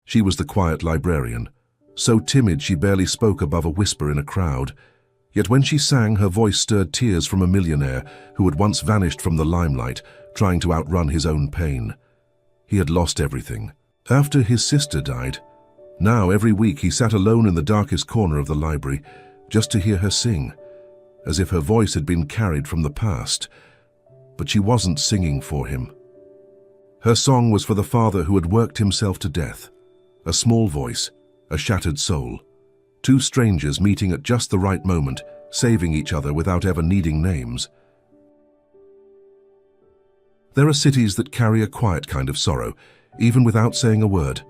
She was the quiet librarian, so timid she barely spoke above a whisper in a crowd. Yet when she sang, her voice stirred tears from a millionaire who had once vanished from the limelight, trying to outrun his own pain. He had lost everything. After his sister died, now every week he sat alone in the darkest corner of the library just to hear her sing, as if her voice had been carried from the past. But she wasn't singing for him. Her song was for the father who had worked himself to death. A small voice, a shattered soul. Two strangers meeting at just the right moment, saving each other without ever needing names. There are cities that carry a quiet kind of sorrow, even without saying a word.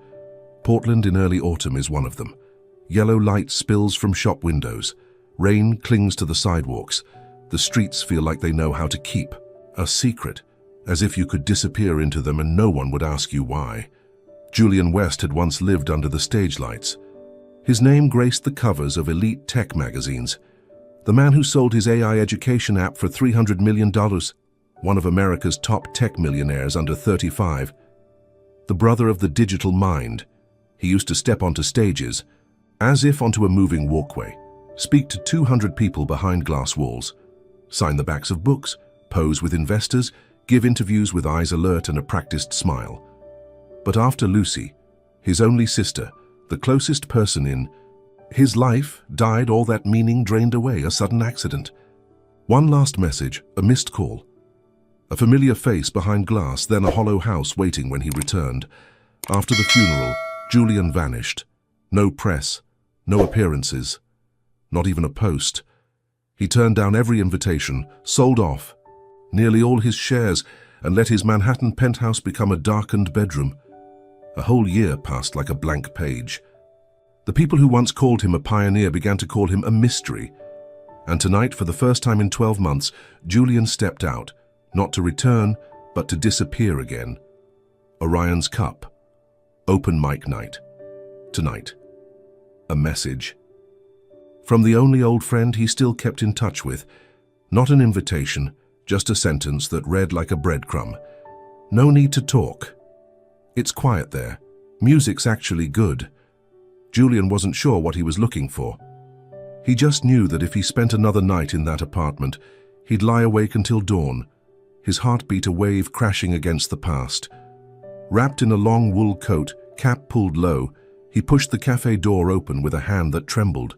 Portland in early autumn is one of them. Yellow light spills from shop windows. Rain clings to the sidewalks. The streets feel like they know how to keep a secret, as if you could disappear into them and no one would ask you why. Julian West had once lived under the stage lights. His name graced the covers of elite tech magazines. The man who sold his AI education app for $300 million, one of America's top tech millionaires under 35. The brother of the digital mind. He used to step onto stages, as if onto a moving walkway, speak to 200 people behind glass walls, sign the backs of books, pose with investors, give interviews with eyes alert and a practiced smile. But after Lucy, his only sister, the closest person in his life, died, all that meaning drained away, a sudden accident. One last message, a missed call. A familiar face behind glass, then a hollow house waiting when he returned. After the funeral, Julian vanished. No press, no appearances, not even a post. He turned down every invitation, sold off nearly all his shares, and let his Manhattan penthouse become a darkened bedroom. A whole year passed like a blank page. The people who once called him a pioneer began to call him a mystery. And tonight, for the first time in 12 months, Julian stepped out, not to return, but to disappear again. Orion's Cup. Open mic night. Tonight. A message. From the only old friend he still kept in touch with. Not an invitation, just a sentence that read like a breadcrumb. No need to talk. It's quiet there. Music's actually good. Julian wasn't sure what he was looking for. He just knew that if he spent another night in that apartment, he'd lie awake until dawn, his heartbeat a wave crashing against the past. Wrapped in a long wool coat, cap pulled low, he pushed the cafe door open with a hand that trembled.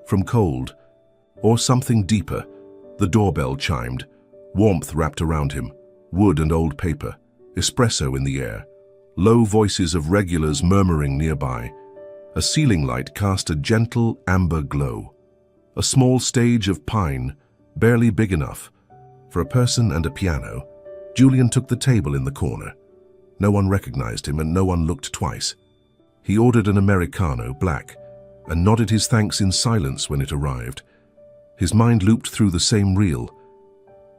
From cold, or something deeper, the doorbell chimed. Warmth wrapped around him, wood and old paper, espresso in the air, low voices of regulars murmuring nearby. A ceiling light cast a gentle amber glow. A small stage of pine, barely big enough for a person and a piano. Julian took the table in the corner. No one recognized him and no one looked twice. He ordered an Americano, black, and nodded his thanks in silence when it arrived. His mind looped through the same reel.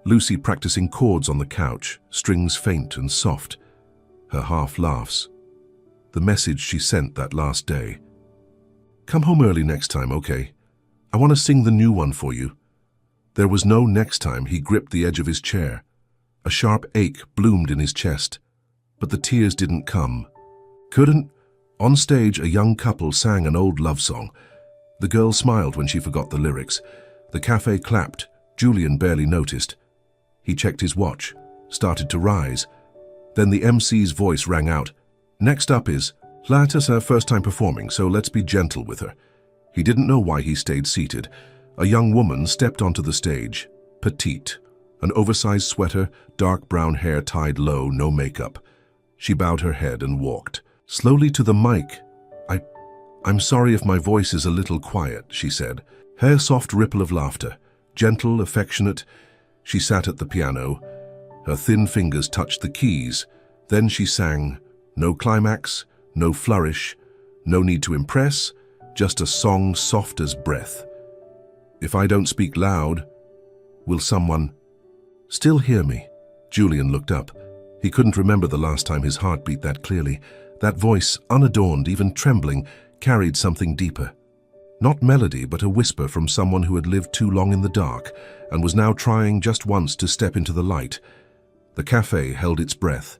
Lucy practicing chords on the couch, strings faint and soft. Her half laughs. The message she sent that last day. Come home early next time, okay? I want to sing the new one for you. There was no next time. He gripped the edge of his chair. A sharp ache bloomed in his chest, but the tears didn't come. Couldn't. On stage, a young couple sang an old love song. The girl smiled when she forgot the lyrics. The cafe clapped. Julian barely noticed. He checked his watch, started to rise. Then the MC's voice rang out. Next up is, Lata's her first time performing, so let's be gentle with her. He didn't know why he stayed seated. A young woman stepped onto the stage, petite, an oversized sweater, dark brown hair tied low, no makeup. She bowed her head and walked slowly to the mic. I'm sorry if my voice is a little quiet, she said. Her soft ripple of laughter, gentle, affectionate. She sat at the piano. Her thin fingers touched the keys. Then she sang. No climax, no flourish, no need to impress, just a song soft as breath. If I don't speak loud, will someone still hear me? Julian looked up. He couldn't remember the last time his heart beat that clearly. That voice, unadorned, even trembling, carried something deeper. Not melody, but a whisper from someone who had lived too long in the dark and was now trying just once to step into the light. The cafe held its breath.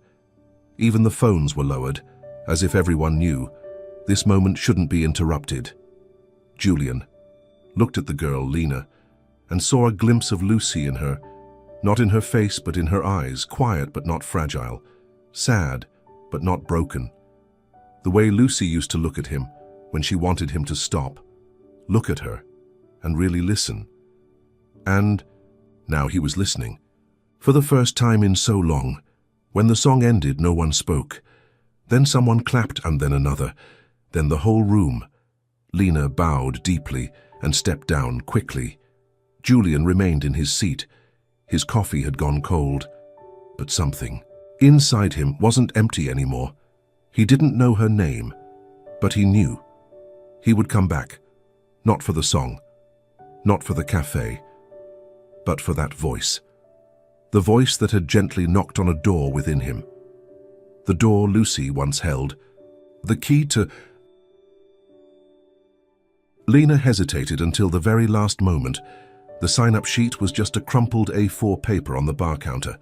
Even the phones were lowered, as if everyone knew this moment shouldn't be interrupted. Julian looked at the girl, Lena, and saw a glimpse of Lucy in her, not in her face but in her eyes, quiet but not fragile, sad but not broken. The way Lucy used to look at him when she wanted him to stop, look at her, and really listen. And now he was listening. For the first time in so long. When the song ended, no one spoke. Then someone clapped, and then another. Then the whole room. Lena bowed deeply and stepped down quickly. Julian remained in his seat. His coffee had gone cold. But something inside him wasn't empty anymore. He didn't know her name, but he knew. He would come back. Not for the song, not for the cafe, but for that voice. The voice that had gently knocked on a door within him. The door Lucy once held. The key to... Lena hesitated until the very last moment. The sign-up sheet was just a crumpled A4 paper on the bar counter.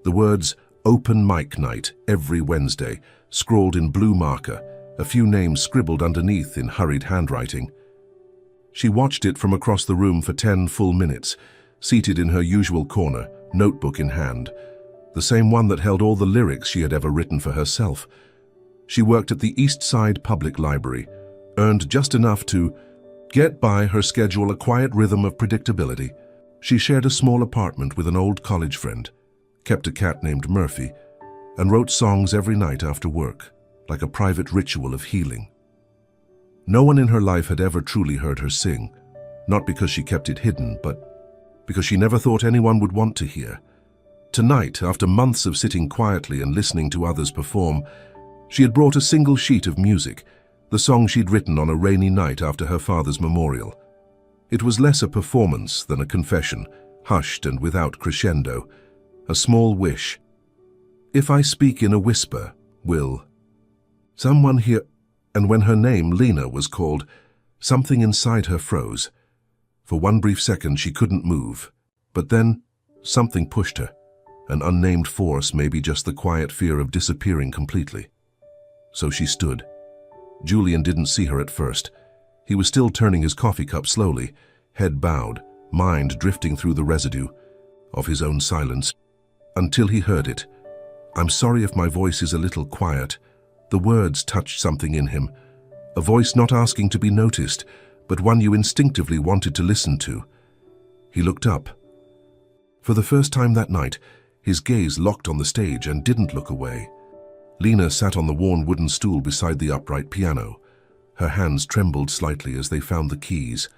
The words, "Open Mic Night, every Wednesday," scrawled in blue marker, a few names scribbled underneath in hurried handwriting. She watched it from across the room for 10 full minutes, seated in her usual corner, notebook in hand, the same one that held all the lyrics she had ever written for herself. She worked at the East Side Public Library, earned just enough to get by her schedule, a quiet rhythm of predictability. She shared a small apartment with an old college friend, kept a cat named Murphy, and wrote songs every night after work, like a private ritual of healing. No one in her life had ever truly heard her sing, not because she kept it hidden, but because she never thought anyone would want to hear. Tonight, after months of sitting quietly and listening to others perform, she had brought a single sheet of music, the song she'd written on a rainy night after her father's memorial. It was less a performance than a confession, hushed and without crescendo, a small wish. If I speak in a whisper, will someone hear? And when her name, Lena, was called, something inside her froze. For one brief second she couldn't move, but then something pushed her, an unnamed force, maybe just the quiet fear of disappearing completely. So she stood. Julian didn't see her at first. He was still turning his coffee cup slowly, head bowed, mind drifting through the residue of his own silence, until he heard it. "I'm sorry if my voice is a little quiet." The words touched something in him, a voice not asking to be noticed, but one you instinctively wanted to listen to. He looked up. For the first time that night, his gaze locked on the stage and didn't look away. Lena sat on the worn wooden stool beside the upright piano. Her hands trembled slightly as they found the keys.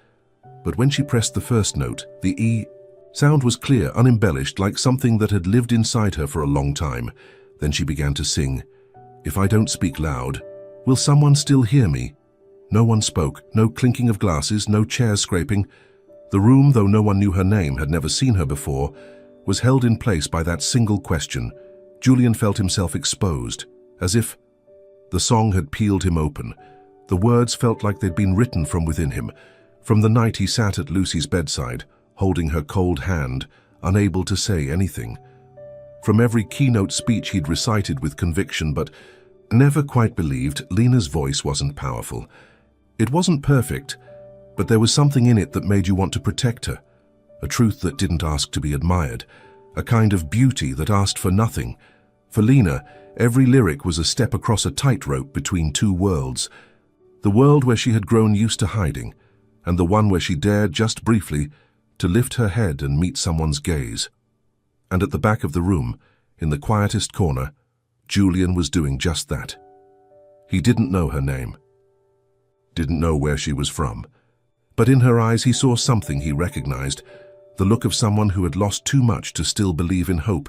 But when she pressed the first note, the E sound was clear, unembellished, like something that had lived inside her for a long time. Then she began to sing. "If I don't speak loud, will someone still hear me?" No one spoke, no clinking of glasses, no chairs scraping. The room, though no one knew her name, had never seen her before, was held in place by that single question. Julian felt himself exposed, as if the song had peeled him open. The words felt like they'd been written from within him, from the night he sat at Lucy's bedside, holding her cold hand, unable to say anything. From every keynote speech he'd recited with conviction, but never quite believed, Lena's voice wasn't powerful. It wasn't perfect, but there was something in it that made you want to protect her, a truth that didn't ask to be admired, a kind of beauty that asked for nothing. For Lena, every lyric was a step across a tightrope between two worlds, the world where she had grown used to hiding, and the one where she dared, just briefly, to lift her head and meet someone's gaze. And at the back of the room, in the quietest corner, Julian was doing just that. He didn't know her name, didn't know where she was from, but in her eyes he saw something he recognized, the look of someone who had lost too much to still believe in hope,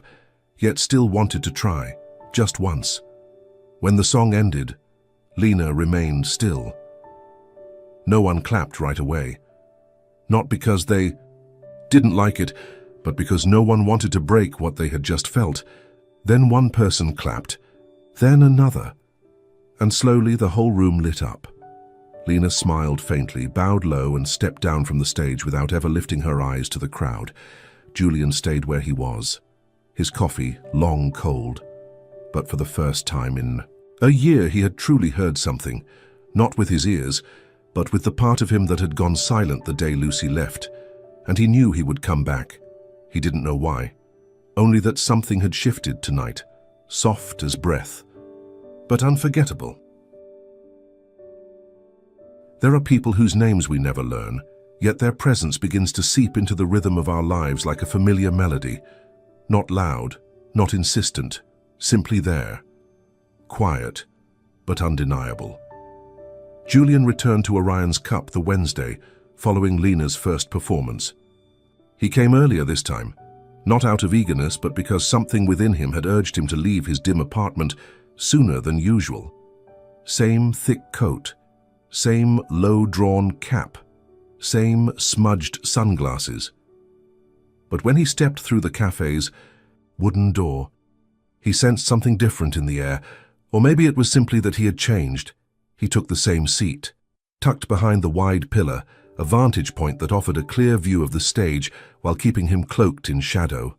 yet still wanted to try, just once. When the song ended, Lena remained still. No one clapped right away. Not because they didn't like it, but because no one wanted to break what they had just felt. Then one person clapped, then another, and slowly the whole room lit up. Lena smiled faintly, bowed low, and stepped down from the stage without ever lifting her eyes to the crowd. Julian stayed where he was, his coffee long cold, but for the first time in A year he had truly heard something, not with his ears, but with the part of him that had gone silent the day Lucy left, and he knew he would come back. He didn't know why, only that something had shifted tonight, soft as breath, but unforgettable. There are people whose names we never learn, yet their presence begins to seep into the rhythm of our lives like a familiar melody, not loud, not insistent, simply there, quiet, but undeniable. Julian returned to Orion's Cup the Wednesday, following Lena's first performance. He came earlier this time, not out of eagerness, but because something within him had urged him to leave his dim apartment sooner than usual. Same thick coat, same low-drawn cap, same smudged sunglasses. But when he stepped through the cafe's wooden door, he sensed something different in the air, or maybe it was simply that he had changed. He took the same seat, tucked behind the wide pillar, a vantage point that offered a clear view of the stage while keeping him cloaked in shadow.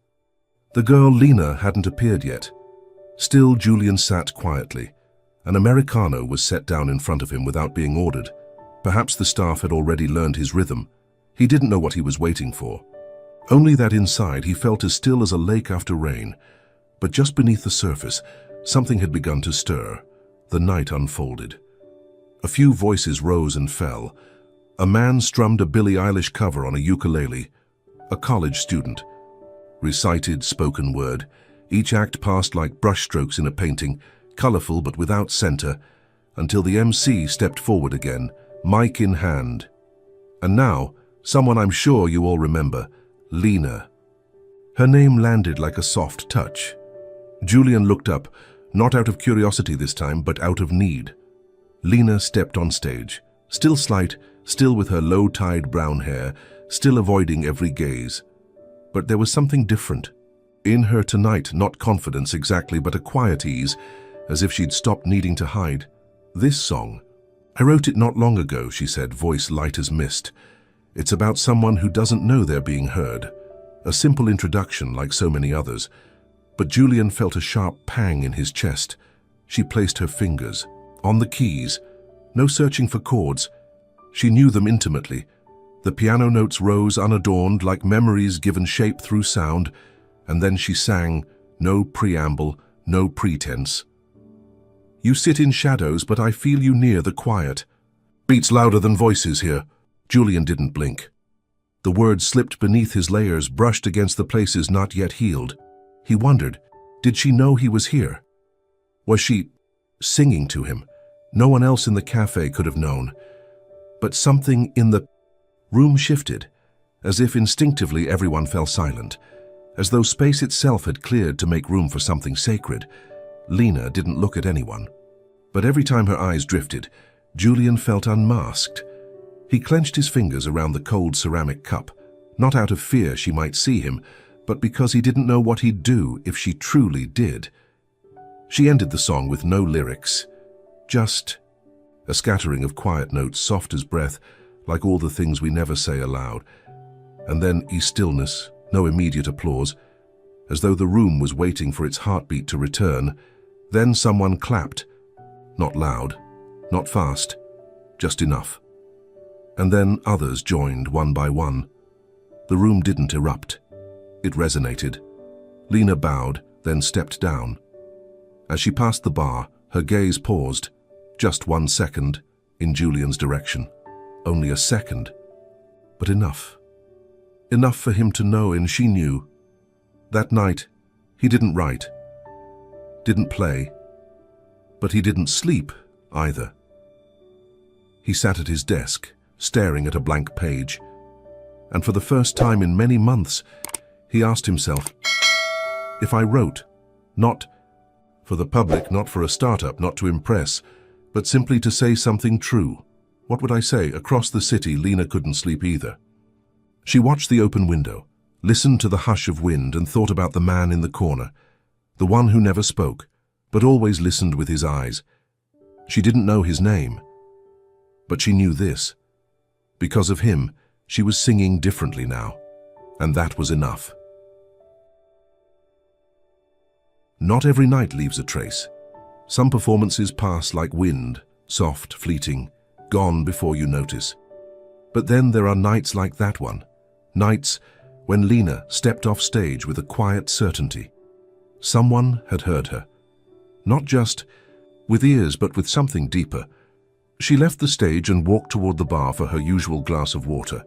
The girl Lena hadn't appeared yet. Still, Julian sat quietly. An Americano was set down in front of him without being ordered. Perhaps the staff had already learned his rhythm. He didn't know what he was waiting for. Only that inside he felt as still as a lake after rain. But just beneath the surface, something had begun to stir. The night unfolded. A few voices rose and fell. A man strummed a Billie Eilish cover on a ukulele. A college student recited spoken word. Each act passed like brushstrokes in a painting, colorful but without center, until the MC stepped forward again, mic in hand. And now, someone I'm sure you all remember, Lena. Her name landed like a soft touch. Julian looked up, not out of curiosity this time, but out of need. Lena stepped on stage, still slight, still with her low-tied brown hair, still avoiding every gaze. But there was something different. In her tonight, not confidence exactly, but a quiet ease, as if she'd stopped needing to hide. This song, I wrote it not long ago, she said, voice light as mist. It's about someone who doesn't know they're being heard. A simple introduction like so many others. But Julian felt a sharp pang in his chest. She placed her fingers on the keys. No searching for chords. She knew them intimately. The piano notes rose unadorned like memories given shape through sound, and then she sang, no preamble, no pretense. You sit in shadows, but I feel you near the quiet. Beats louder than voices here. Julian didn't blink. The words slipped beneath his layers, brushed against the places not yet healed. He wondered, did she know he was here? Was she singing to him? No one else in the cafe could have known. But something in the room shifted, as if instinctively everyone fell silent, as though space itself had cleared to make room for something sacred. Lena didn't look at anyone. But every time her eyes drifted, Julian felt unmasked. He clenched his fingers around the cold ceramic cup, not out of fear she might see him, but because he didn't know what he'd do if she truly did. She ended the song with no lyrics, just a scattering of quiet notes, soft as breath, like all the things we never say aloud. And then stillness, no immediate applause, as though the room was waiting for its heartbeat to return. Then someone clapped, not loud, not fast, just enough. And then others joined one by one. The room didn't erupt. It resonated. Lena bowed, then stepped down. As she passed the bar, her gaze paused, just 1 second, in Julian's direction. Only a second, but enough. Enough for him to know, and she knew. That night, he didn't write, didn't play, but he didn't sleep either. He sat at his desk, staring at a blank page, and for the first time in many months, he asked himself, if I wrote, not for the public, not for a startup, not to impress, but simply to say something true, what would I say? Across the city, Lena couldn't sleep either. She watched the open window, listened to the hush of wind, and thought about the man in the corner, the one who never spoke, but always listened with his eyes. She didn't know his name, but she knew this. Because of him, she was singing differently now, and that was enough. Not every night leaves a trace. Some performances pass like wind, soft, fleeting, gone before you notice. But then there are nights like that one. Nights when Lena stepped off stage with a quiet certainty. Someone had heard her. Not just with ears, but with something deeper. She left the stage and walked toward the bar for her usual glass of water.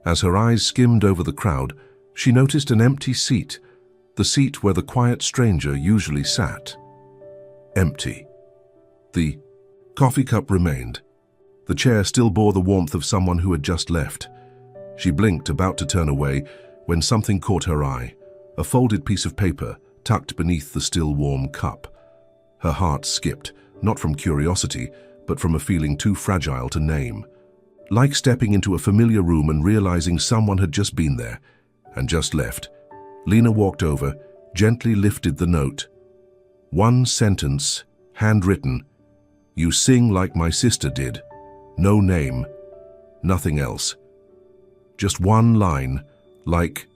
As her eyes skimmed over the crowd, she noticed an empty seat, the seat where the quiet stranger usually sat. Empty. The coffee cup remained. The chair still bore the warmth of someone who had just left. She blinked, about to turn away, when something caught her eye, a folded piece of paper tucked beneath the still warm cup. Her heart skipped, not from curiosity, but from a feeling too fragile to name. Like stepping into a familiar room and realizing someone had just been there and just left. Lena walked over, gently lifted the note. One sentence, handwritten. "You sing like my sister did." No name, nothing else. Just one line, like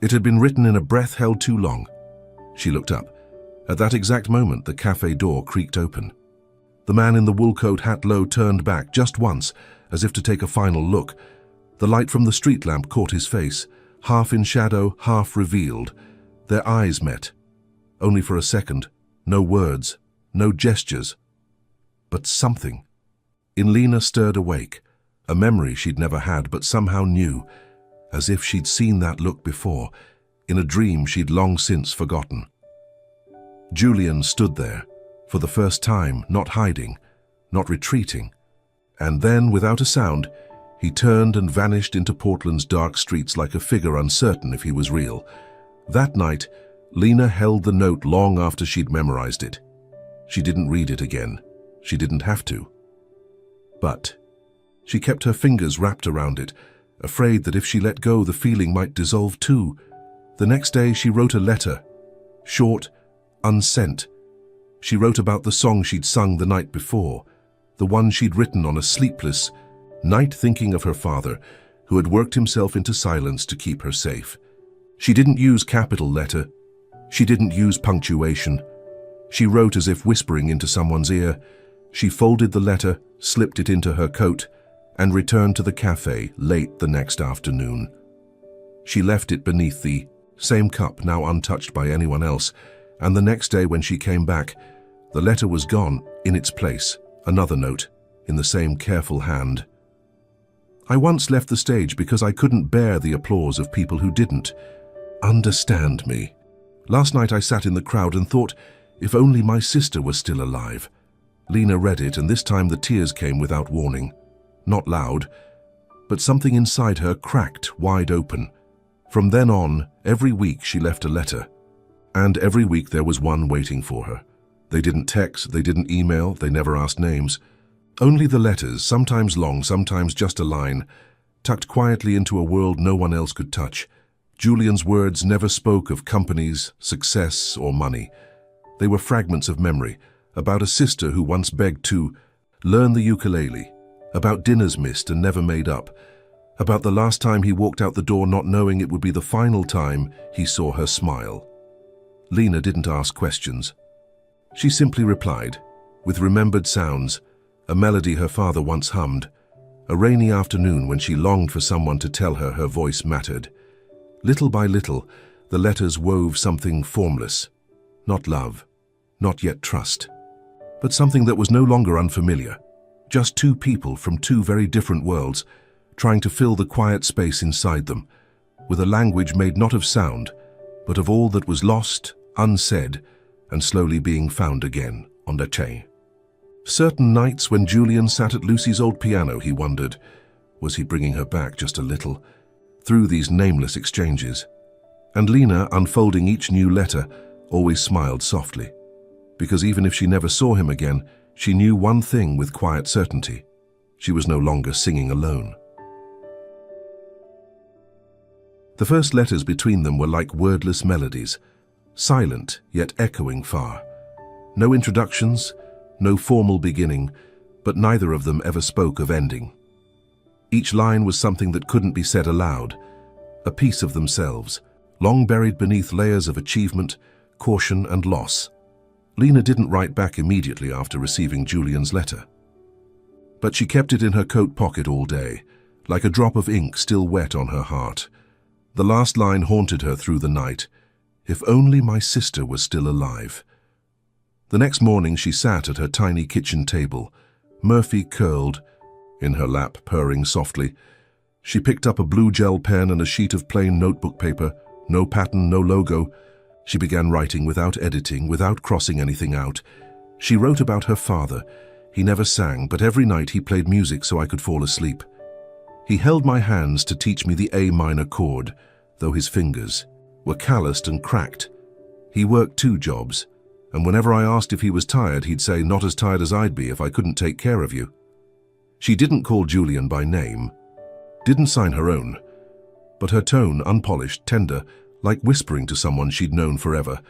it had been written in a breath held too long. She looked up. At that exact moment, the cafe door creaked open. The man in the wool coat, hat low, turned back just once, as if to take a final look. The light from the street lamp caught his face, half in shadow, half revealed. Their eyes met. Only for a second. No words, no gestures. But something. In Lena stirred awake, a memory she'd never had but somehow knew, as if she'd seen that look before, in a dream she'd long since forgotten. Julian stood there, for the first time, not hiding, not retreating. And then, without a sound, he turned and vanished into Portland's dark streets like a figure uncertain if he was real. That night, Lena held the note long after she'd memorized it. She didn't read it again. She didn't have to. But she kept her fingers wrapped around it, afraid that if she let go, the feeling might dissolve too. The next day, she wrote a letter, short, unsent. She wrote about the song she'd sung the night before, the one she'd written on a sleepless night, thinking of her father, who had worked himself into silence to keep her safe. She didn't use capital letter. She didn't use punctuation. She wrote as if whispering into someone's ear. She folded the letter, slipped it into her coat, and returned to the cafe late the next afternoon. She left it beneath the same cup, now untouched by anyone else, and the next day when she came back, the letter was gone. In its place, another note, in the same careful hand. "I once left the stage because I couldn't bear the applause of people who didn't understand me. Last night I sat in the crowd and thought, if only my sister was still alive." Lena read it, and this time the tears came without warning. Not loud, but something inside her cracked wide open. From then on, every week she left a letter. And every week there was one waiting for her. They didn't text, they didn't email, they never asked names. Only the letters, sometimes long, sometimes just a line, tucked quietly into a world no one else could touch. Julian's words never spoke of companies, success, or money. They were fragments of memory, about a sister who once begged to learn the ukulele, about dinners missed and never made up, about the last time he walked out the door not knowing it would be the final time he saw her smile. Lena didn't ask questions. She simply replied, with remembered sounds, a melody her father once hummed, a rainy afternoon when she longed for someone to tell her her voice mattered. Little by little, the letters wove something formless, not love, not yet trust, but something that was no longer unfamiliar, just two people from two very different worlds, trying to fill the quiet space inside them, with a language made not of sound, but of all that was lost, unsaid, and slowly being found again on the chain. Certain nights when Julian sat at Lucy's old piano, he wondered, was he bringing her back just a little, through these nameless exchanges? And Lena, unfolding each new letter, always smiled softly, because even if she never saw him again, she knew one thing with quiet certainty. She was no longer singing alone. The first letters between them were like wordless melodies, silent yet echoing far. No introductions, no formal beginning, but neither of them ever spoke of ending. Each line was something that couldn't be said aloud, a piece of themselves, long buried beneath layers of achievement, caution, and loss. Lena didn't write back immediately after receiving Julian's letter. But she kept it in her coat pocket all day, like a drop of ink still wet on her heart. The last line haunted her through the night. If only my sister was still alive. The next morning she sat at her tiny kitchen table, Murphy curled in her lap, purring softly. She picked up a blue gel pen and a sheet of plain notebook paper. No pattern, no logo. She began writing without editing, without crossing anything out. She wrote about her father. He never sang, but every night he played music so I could fall asleep. He held my hands to teach me the A minor chord, though his fingers were calloused and cracked. He worked 2 jobs, and whenever I asked if he was tired, he'd say, "Not as tired as I'd be if I couldn't take care of you." She didn't call Julian by name, didn't sign her own, but her tone, unpolished, tender, like whispering to someone she'd known forever,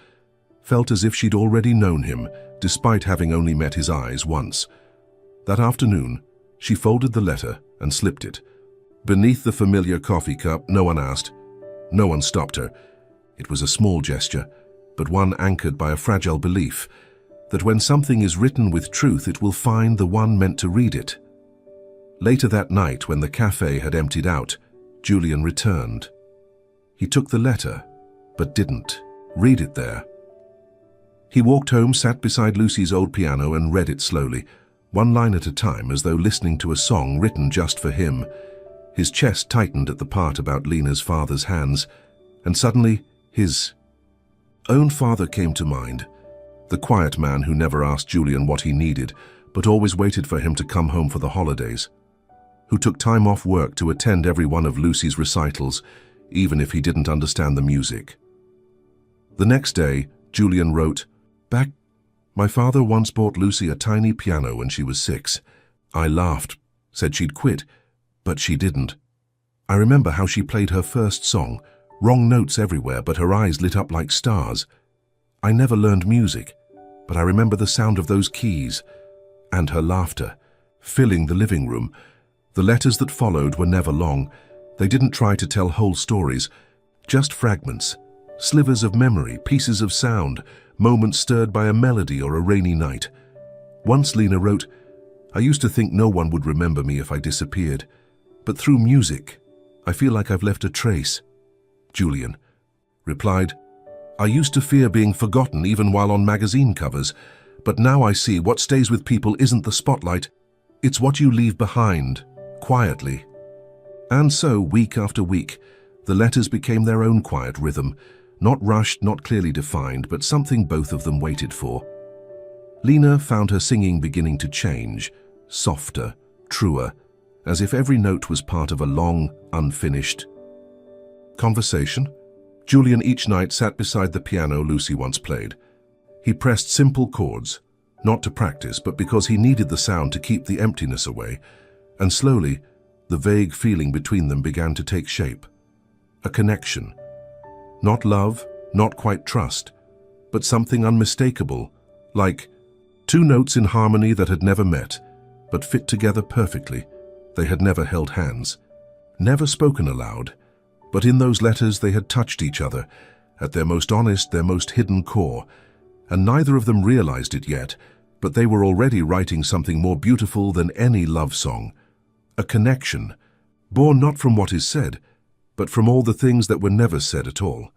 felt as if she'd already known him, despite having only met his eyes once. That afternoon, she folded the letter and slipped it. Beneath the familiar coffee cup, no one asked. No one stopped her. It was a small gesture, but one anchored by a fragile belief that when something is written with truth, it will find the one meant to read it. Later that night, when the cafe had emptied out, Julian returned. He took the letter, but didn't read it there. He walked home, sat beside Lucy's old piano and read it slowly, one line at a time, as though listening to a song written just for him. His chest tightened at the part about Lena's father's hands, and suddenly his own father came to mind, the quiet man who never asked Julian what he needed, but always waited for him to come home for the holidays, who took time off work to attend every one of Lucy's recitals, even if he didn't understand the music. The next day, Julian wrote, "Back, my father once bought Lucy a tiny piano when she was 6. I laughed, said she'd quit, but she didn't. I remember how she played her first song, wrong notes everywhere, but her eyes lit up like stars. I never learned music, but I remember the sound of those keys and her laughter, filling the living room." The letters that followed were never long. They didn't try to tell whole stories, just fragments, slivers of memory, pieces of sound, moments stirred by a melody or a rainy night. Once Lena wrote, "I used to think no one would remember me if I disappeared, but through music, I feel like I've left a trace." Julian replied, "I used to fear being forgotten even while on magazine covers, but now I see what stays with people isn't the spotlight, it's what you leave behind, quietly." And so, week after week, the letters became their own quiet rhythm, not rushed, not clearly defined, but something both of them waited for. Lena found her singing beginning to change, softer, truer, as if every note was part of a long, unfinished conversation. Julian each night sat beside the piano Lucy once played. He pressed simple chords, not to practice, but because he needed the sound to keep the emptiness away, and slowly, the vague feeling between them began to take shape. A connection. Not love, not quite trust, but something unmistakable, like 2 notes in harmony that had never met, but fit together perfectly. They had never held hands, never spoken aloud, but in those letters they had touched each other, at their most honest, their most hidden core, and neither of them realized it yet, but they were already writing something more beautiful than any love song. A connection, born not from what is said, but from all the things that were never said at all.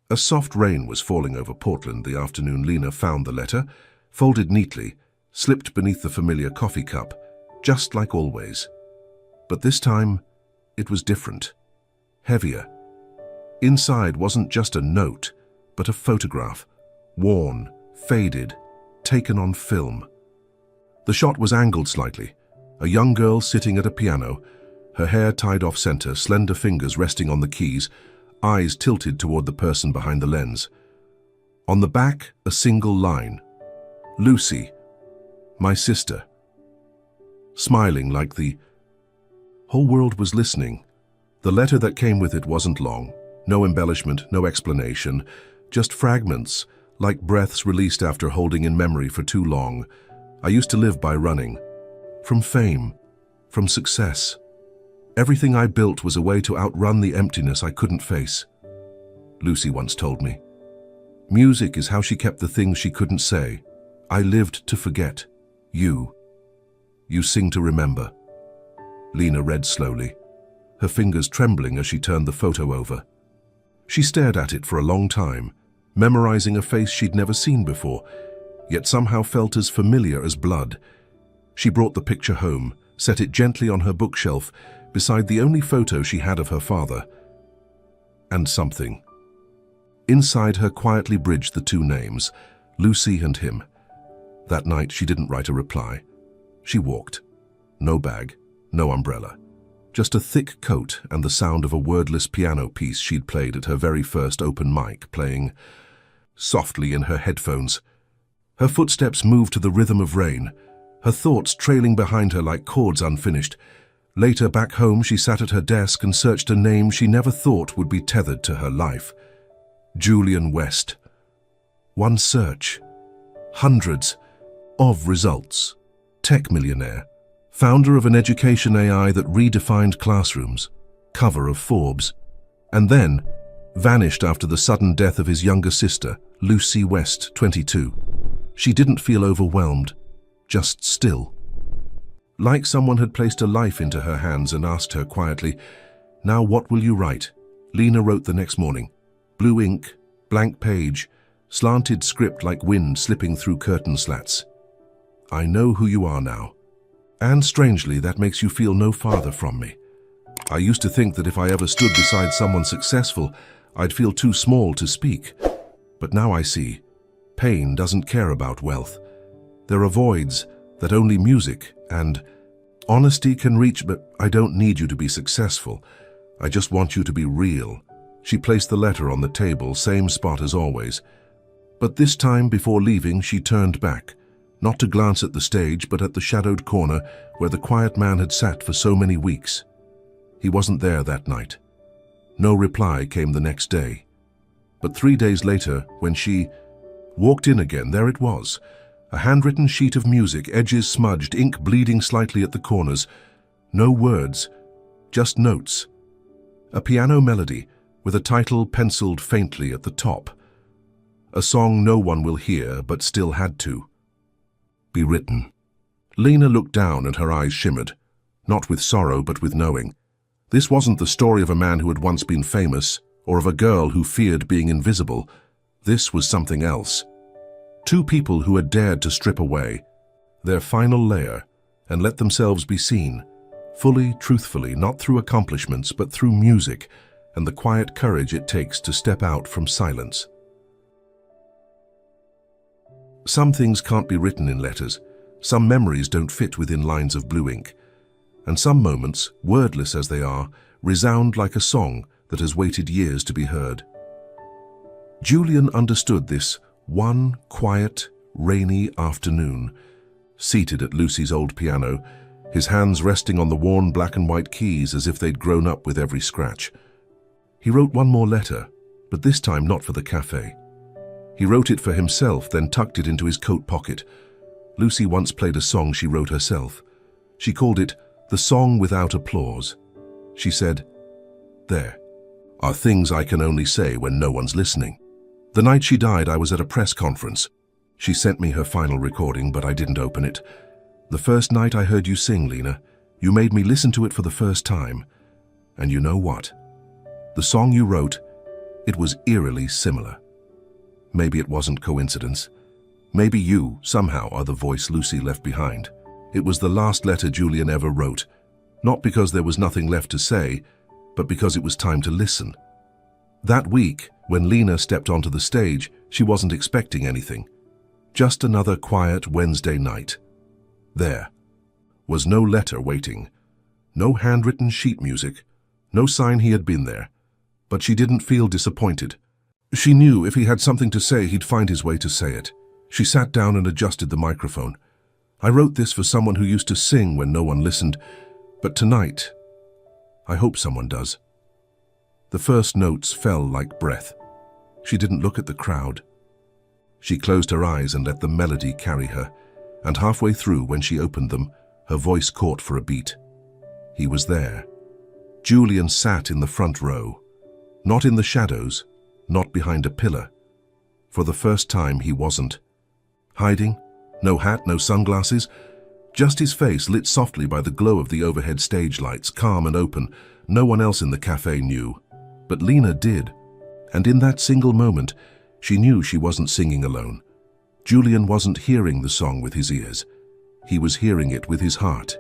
A soft rain was falling over Portland the afternoon Lena found the letter, folded neatly, slipped beneath the familiar coffee cup, just like always. But this time, it was different, heavier. Inside wasn't just a note, but a photograph, worn, faded, taken on film. The shot was angled slightly, a young girl sitting at a piano, her hair tied off center, slender fingers resting on the keys, eyes tilted toward the person behind the lens. On the back, a single line, "Lucy, my sister." Smiling like the whole world was listening. The letter that came with it wasn't long, no embellishment, no explanation, just fragments, like breaths released after holding in memory for too long. "I used to live by running. From fame, from success. Everything I built was a way to outrun the emptiness I couldn't face," Lucy once told me. Music is how she kept the things she couldn't say. I lived to forget. You sing to remember. Lena read slowly, her fingers trembling as she turned the photo over. She stared at it for a long time, memorizing a face she'd never seen before, yet somehow felt as familiar as blood. She brought the picture home, set it gently on her bookshelf, beside the only photo she had of her father. And something. Inside her quietly bridged the two names, Lucy and him. That night she didn't write a reply. She walked. No bag, no umbrella. Just a thick coat and the sound of a wordless piano piece she'd played at her very first open mic, playing softly in her headphones. Her footsteps moved to the rhythm of rain, her thoughts trailing behind her like chords unfinished. Later, back home, she sat at her desk and searched a name she never thought would be tethered to her life. Julian West. One search. Hundreds of results. Tech millionaire. Founder of an education AI that redefined classrooms. Cover of Forbes. And then vanished after the sudden death of his younger sister, Lucy West, 22. She didn't feel overwhelmed, just still. Like someone had placed a life into her hands and asked her quietly, "Now what will you write?" Lena wrote the next morning. Blue ink, blank page, slanted script like wind slipping through curtain slats. "I know who you are now. And strangely, that makes you feel no farther from me. I used to think that if I ever stood beside someone successful, I'd feel too small to speak. But now I see, pain doesn't care about wealth. There are voids that only music and honesty can reach, but I don't need you to be successful. I just want you to be real." She placed the letter on the table, same spot as always. But this time, before leaving, she turned back, not to glance at the stage, but at the shadowed corner where the quiet man had sat for so many weeks. He wasn't there that night. No reply came the next day. But 3 days later, when she walked in again, there it was. A handwritten sheet of music, edges smudged, ink bleeding slightly at the corners. No words, just notes. A piano melody with a title penciled faintly at the top. A song no one will hear, but still had to be written. Lena looked down and her eyes shimmered, not with sorrow but with knowing. This wasn't the story of a man who had once been famous, or of a girl who feared being invisible. This was something else. Two people who had dared to strip away their final layer and let themselves be seen, fully, truthfully, not through accomplishments but through music and the quiet courage it takes to step out from silence. Some things can't be written in letters, some memories don't fit within lines of blue ink, and some moments, wordless as they are, resound like a song that has waited years to be heard. Julian understood this one quiet, rainy afternoon, seated at Lucy's old piano, his hands resting on the worn black and white keys as if they'd grown up with every scratch. He wrote one more letter, but this time not for the cafe. He wrote it for himself, then tucked it into his coat pocket. Lucy once played a song she wrote herself. She called it "The Song Without Applause." She said, "There are things I can only say when no one's listening." The night she died, I was at a press conference. She sent me her final recording, but I didn't open it. The first night I heard you sing, Lena, you made me listen to it for the first time. And you know what? The song you wrote, it was eerily similar. Maybe it wasn't coincidence. Maybe you, somehow, are the voice Lucy left behind. It was the last letter Julian ever wrote, not because there was nothing left to say, but because it was time to listen. That week, when Lena stepped onto the stage, she wasn't expecting anything. Just another quiet Wednesday night. There was no letter waiting, no handwritten sheet music, no sign he had been there. But she didn't feel disappointed. She knew if he had something to say, he'd find his way to say it. She sat down and adjusted the microphone. "I wrote this for someone who used to sing when no one listened, but tonight, I hope someone does." The first notes fell like breath. She didn't look at the crowd. She closed her eyes and let the melody carry her, and halfway through, when she opened them, her voice caught for a beat. He was there. Julian sat in the front row, not in the shadows, not behind a pillar. For the first time, he wasn't. Hiding? No hat, no sunglasses. Just his face lit softly by the glow of the overhead stage lights, calm and open. No one else in the cafe knew. But Lena did. And in that single moment, she knew she wasn't singing alone. Julian wasn't hearing the song with his ears. He was hearing it with his heart.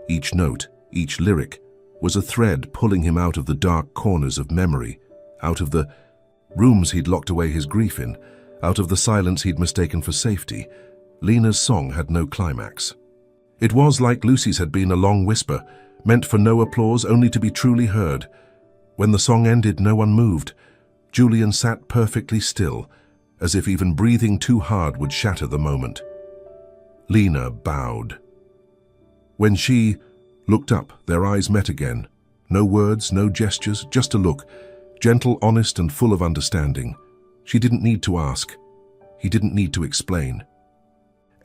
Each note, each lyric, was a thread pulling him out of the dark corners of memory, out of the rooms he'd locked away his grief in, out of the silence he'd mistaken for safety. Lena's song had no climax. It was like Lucy's had been a long whisper, meant for no applause, only to be truly heard. When the song ended, no one moved. Julian sat perfectly still, as if even breathing too hard would shatter the moment. Lena bowed. When she looked up, their eyes met again. No words, no gestures, just a look, gentle, honest, and full of understanding. She didn't need to ask. He didn't need to explain.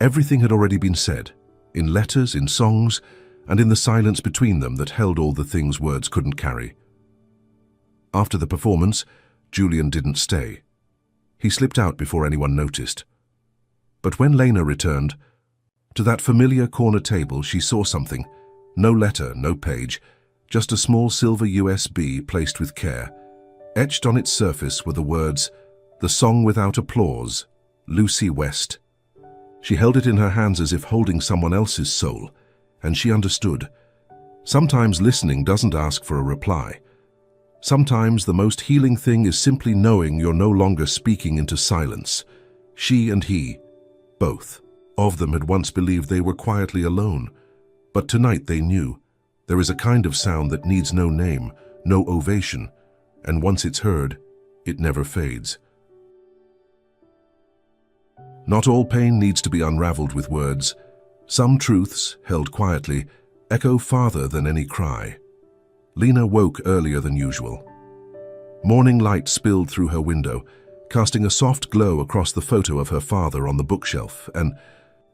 Everything had already been said, in letters, in songs, and in the silence between them that held all the things words couldn't carry. After the performance, Julian didn't stay. He slipped out before anyone noticed. But when Lena returned, to that familiar corner table, she saw something. No letter, no page, just a small silver USB placed with care. Etched on its surface were the words, "The Song Without Applause, Lucy West." She held it in her hands as if holding someone else's soul, and she understood. Sometimes listening doesn't ask for a reply. Sometimes the most healing thing is simply knowing you're no longer speaking into silence. She and he, both of them, had once believed they were quietly alone, but tonight they knew. There is a kind of sound that needs no name, no ovation, and once it's heard, it never fades. Not all pain needs to be unraveled with words. Some truths, held quietly, echo farther than any cry. Lena woke earlier than usual. Morning light spilled through her window, casting a soft glow across the photo of her father on the bookshelf, an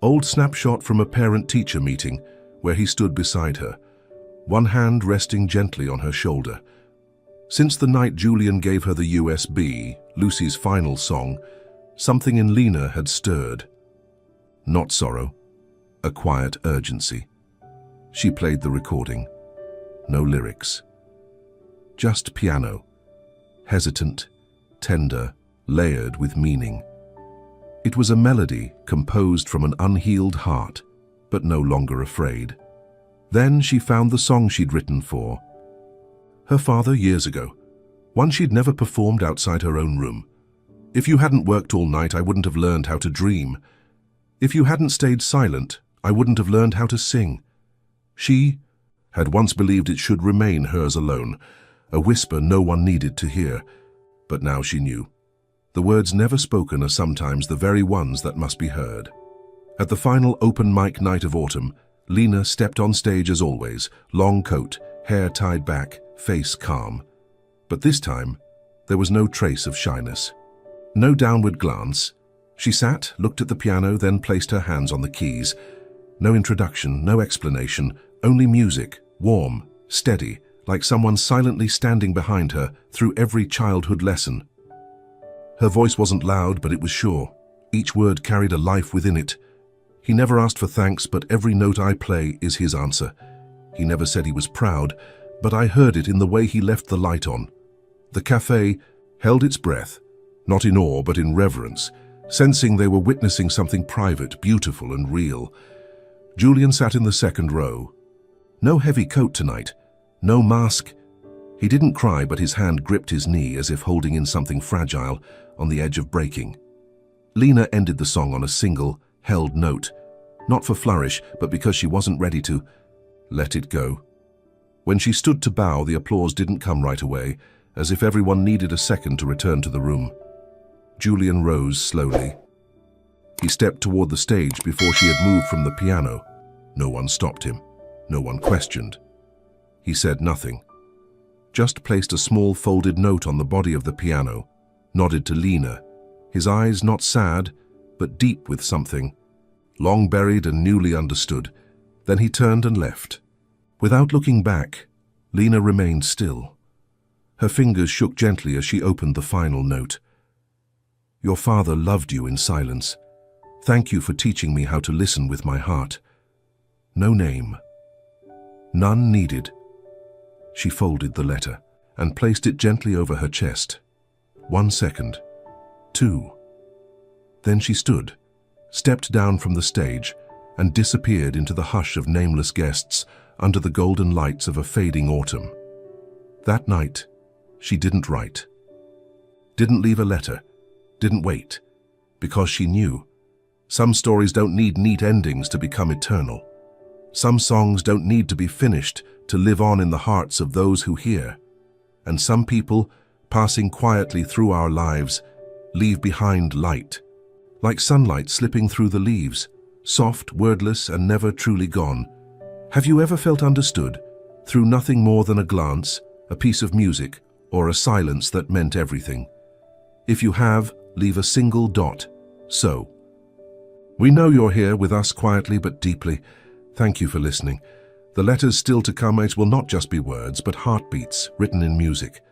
old snapshot from a parent-teacher meeting where he stood beside her, one hand resting gently on her shoulder. Since the night Julian gave her the USB, Lucy's final song, something in Lena had stirred. Not sorrow, a quiet urgency. She played the recording. No lyrics. Just piano. Hesitant, tender, layered with meaning. It was a melody composed from an unhealed heart, but no longer afraid. Then she found the song she'd written for her father years ago, one she'd never performed outside her own room. "If you hadn't worked all night, I wouldn't have learned how to dream. If you hadn't stayed silent, I wouldn't have learned how to sing." She had once believed it should remain hers alone, a whisper no one needed to hear. But now she knew. The words never spoken are sometimes the very ones that must be heard. At the final open mic night of autumn, Lena stepped on stage as always, long coat, hair tied back, face calm. But this time, there was no trace of shyness. No downward glance. She sat, looked at the piano, then placed her hands on the keys. No introduction, no explanation, only music, warm, steady, like someone silently standing behind her through every childhood lesson. Her voice wasn't loud, but it was sure. Each word carried a life within it. "He never asked for thanks, but every note I play is his answer. He never said he was proud, but I heard it in the way he left the light on." The cafe held its breath, not in awe, but in reverence, sensing they were witnessing something private, beautiful, and real. Julian sat in the second row. No heavy coat tonight, no mask. He didn't cry, but his hand gripped his knee as if holding in something fragile, on the edge of breaking. Lena ended the song on a single, held note, not for flourish, but because she wasn't ready to let it go. When she stood to bow, the applause didn't come right away, as if everyone needed a second to return to the room. Julian rose slowly. He stepped toward the stage before she had moved from the piano. No one stopped him. No one questioned. He said nothing. Just placed a small folded note on the body of the piano, nodded to Lena, his eyes not sad, but deep with something, long buried and newly understood. Then he turned and left. Without looking back, Lena remained still. Her fingers shook gently as she opened the final note. Your father loved you in silence. Thank you for teaching me how to listen with my heart. No name. None needed. She folded the letter and placed it gently over her chest. 1 second. 2. Then she stood, stepped down from the stage, and disappeared into the hush of nameless guests under the golden lights of a fading autumn. That night, she didn't write. Didn't leave a letter. Didn't wait. Because she knew. Some stories don't need neat endings to become eternal. Some songs don't need to be finished to live on in the hearts of those who hear. And some people, passing quietly through our lives, leave behind light. Like sunlight slipping through the leaves, soft, wordless, and never truly gone. Have you ever felt understood, through nothing more than a glance, a piece of music, or a silence that meant everything? If you have, leave a single dot. So. We know you're here with us quietly but deeply. Thank you for listening. The letters still to come will not just be words, but heartbeats written in music.